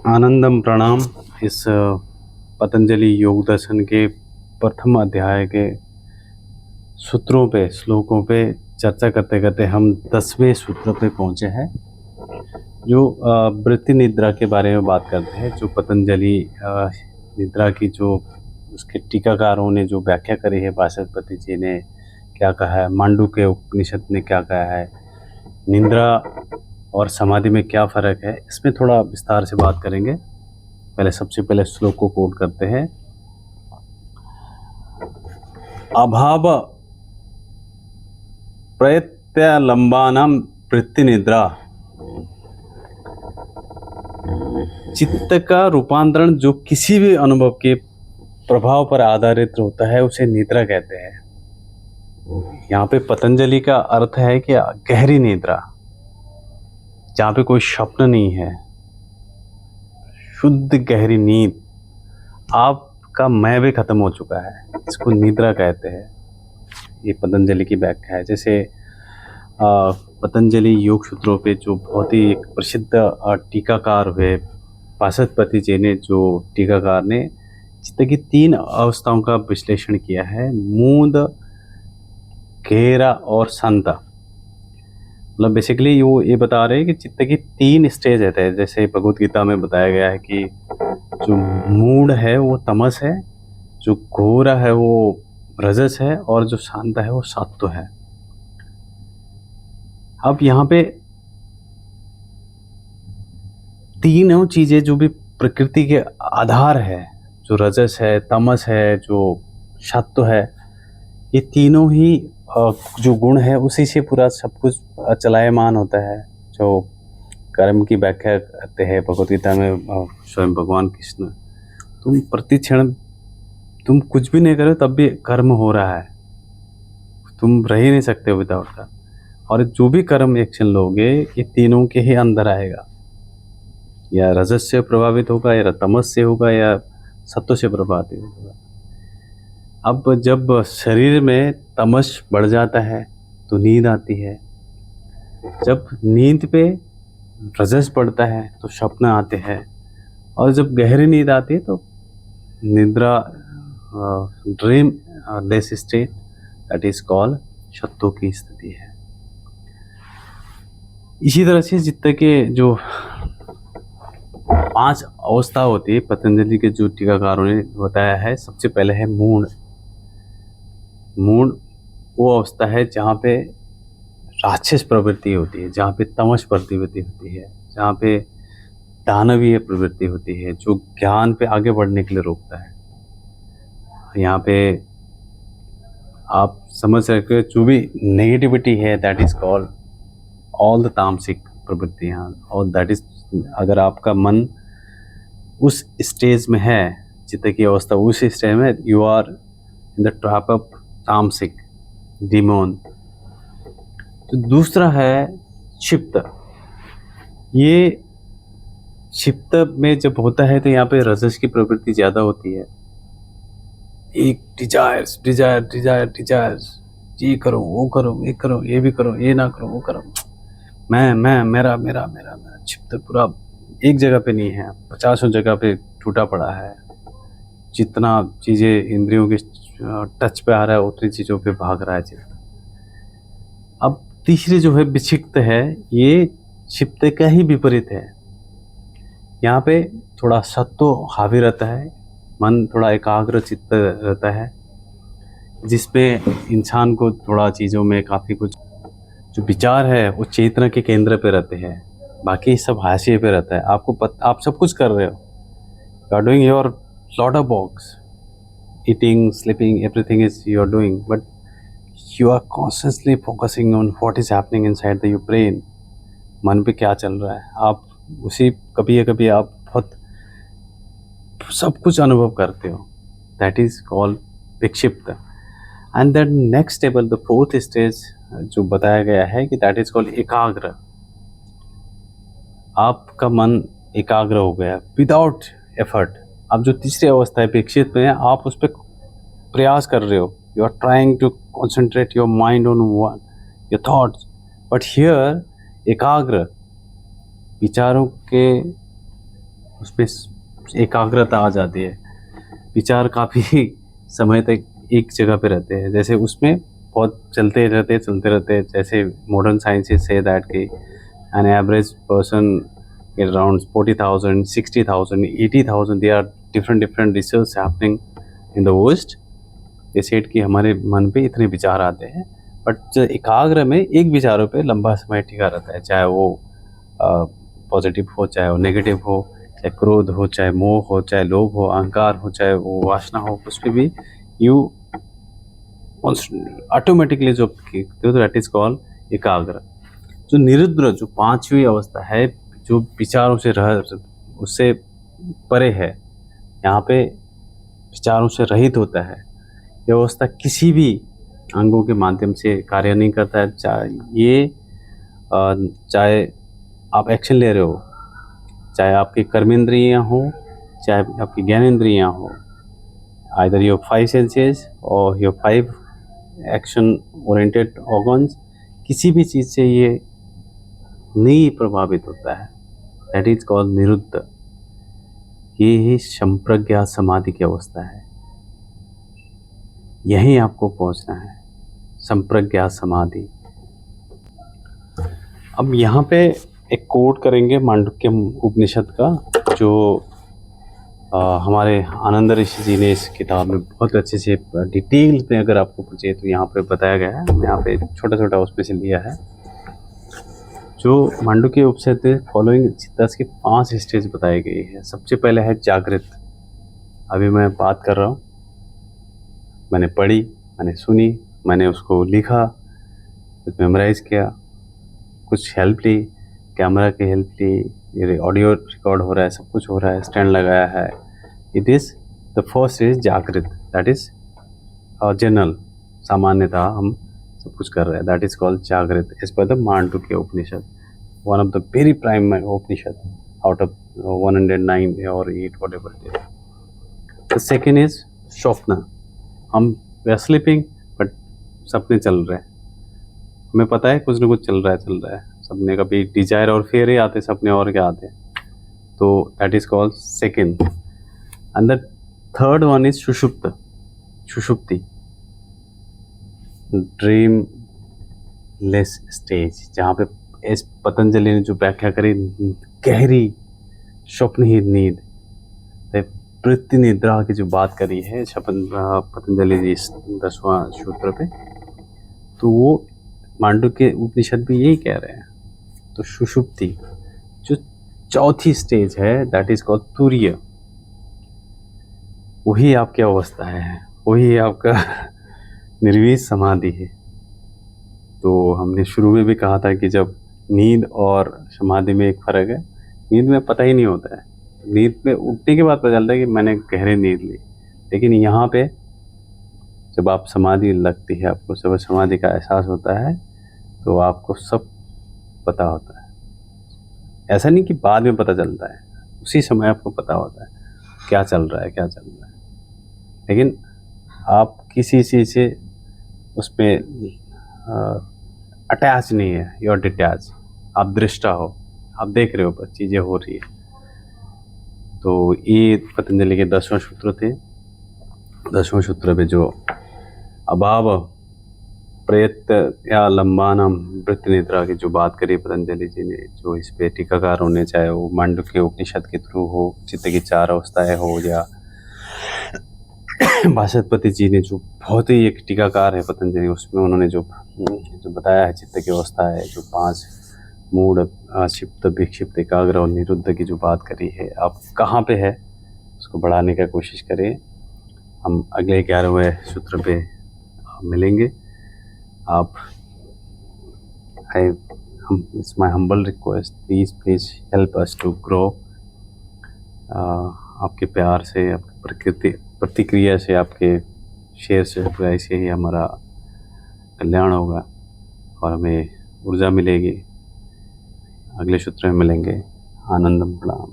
आनंदम प्रणाम। इस पतंजलि योग दर्शन के प्रथम अध्याय के सूत्रों पे श्लोकों पे चर्चा करते करते हम 10वें सूत्र पे पहुँचे हैं, जो वृत्ति निद्रा के बारे में बात करते हैं। जो पतंजलि निद्रा की जो उसके टीकाकारों ने जो व्याख्या करी है, वाचस्पति जी ने क्या कहा है, मांडुक्य उपनिषद ने क्या कहा है, निद्रा और समाधि में क्या फ़र्क है, इसमें थोड़ा विस्तार से बात करेंगे। सबसे पहले श्लोक को कोट करते हैं। अभाव प्रत्यलंबानां वृत्ति निद्रा। चित्त का रूपांतरण जो किसी भी अनुभव के प्रभाव पर आधारित होता है उसे निद्रा कहते हैं। यहाँ पे पतंजलि का अर्थ है कि गहरी निद्रा, जहाँ पे कोई स्वप्न नहीं है, शुद्ध गहरी नींद, आपका मैं भी खत्म हो चुका है, इसको निद्रा कहते हैं। ये पतंजलि की व्याख्या है। जैसे पतंजलि योग सूत्रों पे जो बहुत ही एक प्रसिद्ध टीकाकार हुए वाचस्पति जी ने, जो टीकाकार ने चित्त की 3 अवस्थाओं का विश्लेषण किया है, मूंद, गहरा और शांत। मतलब बेसिकली वो ये बता रहे हैं कि चित्त की 3 स्टेज रहते हैं। जैसे भगवत गीता में बताया गया है कि जो मूढ़ है वो तमस है, जो घोरा है वो रजस है, और जो शांत है वो सत्व है। अब यहाँ पे तीनों चीज़ें जो भी प्रकृति के आधार है, जो रजस है, तमस है, जो सत्व है, ये तीनों ही जो गुण है उसी से पूरा सब कुछ चलायमान होता है। जो कर्म की व्याख्या करते हैं भगवत गीता में स्वयं भगवान कृष्ण, तुम प्रति क्षण तुम कुछ भी नहीं करो तब भी कर्म हो रहा है, तुम रह ही नहीं सकते हो विदाउट का। और जो भी कर्म एक्शन लोगे ये तीनों के ही अंदर आएगा, या रजस से प्रभावित होगा, या तमस से होगा, या सत्व से प्रभावित होगा। अब जब शरीर में तमस बढ़ जाता है तो नींद आती है, जब नींद पे रजस बढ़ता है तो स्वप्न आते हैं, और जब गहरी नींद आती है तो निद्रा, dream less state, that is called सत्व की स्थिति है। इसी तरह से चित्त के जो 5 अवस्था होती है, पतंजलि के जो टीकाकारों ने बताया है, सबसे पहले है मूढ़। मूढ़ वो अवस्था है जहाँ पे राक्षस प्रवृत्ति होती है, जहाँ पे तमस प्रवृत्ति होती है, जहाँ पे दानवीय प्रवृत्ति होती है, जो ज्ञान पे आगे बढ़ने के लिए रोकता है। यहाँ पे आप समझ सकते हो जो भी नेगेटिविटी है, that is called all the तामसिक प्रवृत्तियाँ। और दैट इज, अगर आपका मन उस स्टेज में है, चित्त की अवस्था उस स्टेज में, you are in the trap of tamasic demon. तो दूसरा है क्षिप्त। ये क्षिप्त में जब होता है तो यहाँ पे रजस की प्रवृत्ति ज़्यादा होती है। एक डिजायर्स डिजायर डिजायर डिजायर्स, ये करो वो करो ये करो ये भी करो ये ना करो वो करो, मैं मेरा मेरा मेरा मेरा। क्षिप्त पूरा एक जगह पे नहीं है, 50 जगह पे टूटा पड़ा है। जितना चीज़ें इंद्रियों के टच पे आ रहा है उतनी चीज़ों पे भाग रहा है चित्त। अब तीसरी जो है विक्षिप्त है, ये क्षिप्त का ही विपरीत है। यहाँ पे थोड़ा सत्व हावी रहता है, मन थोड़ा एकाग्र चित्त रहता है, जिसमें इंसान को थोड़ा चीज़ों में काफ़ी कुछ जो विचार है वो चेतना के केंद्र पे रहते हैं, बाकी सब हाशिए पे रहता है। आप सब कुछ कर रहे हो, you are doing your lot of works, eating, sleeping, everything is you are doing, but you are constantly focusing on what is happening inside the your brain. मन पे क्या चल रहा है, आप उसी कभी आप बहुत सब कुछ अनुभव करते हो, that is called vikshipta. And then next stable, the 4th stage जो बताया गया है कि दैट इज कॉल्ड एकाग्र। आपका मन एकाग्र हो गया विदाउट एफर्ट। अब जो तीसरी अवस्था है विक्षिप्त में, आप उस पर प्रयास कर रहे हो, you are trying to concentrate your mind on one your thoughts, but here ekagra, विचारों के उसमें एकाग्रता आ जाती है, विचार काफ़ी समय तक एक जगह पे रहते हैं। जैसे उसमें बहुत चलते रहते हैं। जैसे मॉडर्न साइंसेस से दैट कि an average person get around 40,000, 60,000, 80,000, they are different research happening in the worst. They said कि हमारे मन पे इतने विचार आते हैं, बट जो एकाग्र में एक विचारों पे लंबा समय टिका रहता है, चाहे वो पॉजिटिव हो, चाहे वो नेगेटिव हो, चाहे क्रोध हो, चाहे मोह हो, चाहे लोभ हो, अहंकार हो, चाहे वो वासना हो, कुछ पे भी यू ऑटोमेटिकली जो दैट इज कॉल्ड एकाग्र। जो निरुद्र, जो पांचवी अवस्था है, जो विचारों से उससे परे है, यहाँ पे विचारों से रहित होता है। यह अवस्था किसी भी अंगों के माध्यम से कार्य नहीं करता है। चाहे आप एक्शन ले रहे हो, चाहे आपकी कर्मेंद्रियाँ हो, चाहे आपकी ज्ञानेंद्रियाँ हो, आइदर योर 5 सेंसेस और योर 5 एक्शन ओरिएंटेड ऑर्गन्स, किसी भी चीज़ से ये नहीं प्रभावित होता है। दैट इज कॉल्ड निरुद्ध। ये ही संप्रज्ञा समाधि की अवस्था है। यहीं आपको पहुंचना है, संप्रज्ञा समाधि। अब यहाँ पे एक कोट करेंगे मांडुक्य उपनिषद का, जो हमारे आनंद ऋषि जी ने इस किताब में बहुत अच्छे से डिटेल में, अगर आपको पूछे तो यहाँ पे बताया गया है। यहाँ पे छोटा छोटा उसमें से लिया है। जो मांडुक्य उपनिषद फॉलोइंग चित्तास की 5 स्टेज बताई गई है। सबसे पहले है जागृत। अभी मैं बात कर रहा हूँ, मैंने पढ़ी, मैंने सुनी, मैंने उसको लिखा, कुछ मेमोराइज किया, कुछ हेल्प ली, कैमरा की हेल्प ली, ये ऑडियो रिकॉर्ड हो रहा है, सब कुछ हो रहा है, स्टैंड लगाया है। It is the first is जागृत, दैट इज जनरल, सामान्यतः हम सब कुछ कर रहे हैं, दैट इज कॉल्ड जागृत as per the Mandukya Upanishad, one of the very prime Upanishad out of 109 और 8 whatever it is. The second is स्वप्न। हम वी आर स्लीपिंग बट सपने चल रहे हैं, हमें पता है कुछ ना कुछ चल रहा है। सपने कभी डिजायर और फेयर ही आते, सपने और क्या आते हैं। तो that is called second. And the third one is सुषुप्त, सुषुप्ति, ड्रीम लेस स्टेज, जहाँ पे इस पतंजलि ने जो व्याख्या करी, गहरी स्वप्नहीन नींद, वृत्ति निद्रा की जो बात करी है पतंजलि जी 10वां सूत्र पे, तो वो मांडुक्य उपनिषद भी यही कह रहे हैं। तो सुषुप्ति जो चौथी स्टेज है, दैट इज कॉल्ड तुर्य, वही आपकी अवस्था है, वही आपका निर्विष समाधि है। तो हमने शुरू में भी कहा था कि जब नींद और समाधि में एक फ़र्क है। नींद में पता ही नहीं होता है, नींद में उठने के बाद पता चलता है कि मैंने गहरे नींद ली, लेकिन यहाँ पे जब आप समाधि लगती है, आपको सब समाधि का एहसास होता है, तो आपको सब पता होता है। ऐसा नहीं कि बाद में पता चलता है, उसी समय आपको पता होता है क्या चल रहा है, क्या चल रहा है। लेकिन आप किसी चीज़ से उसमें अटैच नहीं है, यू आर डिटैच। आप दृष्टा हो, आप देख रहे हो बस चीज़ें हो रही है। तो ये पतंजलि के 10वां सूत्र थे। 10वां सूत्र पे जो अभाव प्रयत्न या लंबानम वृत्ति निद्रा की जो बात करी पतंजलि जी ने, जो इस पे टीकाकारों ने, चाहे वो मांडुक्य उपनिषद के थ्रू हो, चित्त की 4 अवस्थाएं हो, या भाषापति जी ने जो बहुत ही एक टीकाकार है पतंजलि, उसमें उन्होंने जो बताया है चित्त की अवस्था है, जो 5 मूड, क्षिप्त, विक्षिप्त, एकाग्र और निरुद्ध की जो बात करी है, आप कहाँ पे है उसको बढ़ाने का कोशिश करें। हम अगले 11वें सूत्र पे मिलेंगे। आप it's my humble request, please help us to grow। आपके प्यार से, आपकी प्रतिक्रिया से, आपके शेयर से ही हमारा कल्याण होगा और हमें ऊर्जा मिलेगी। अगले सूत्र में मिलेंगे। आनंदम प्रणाम।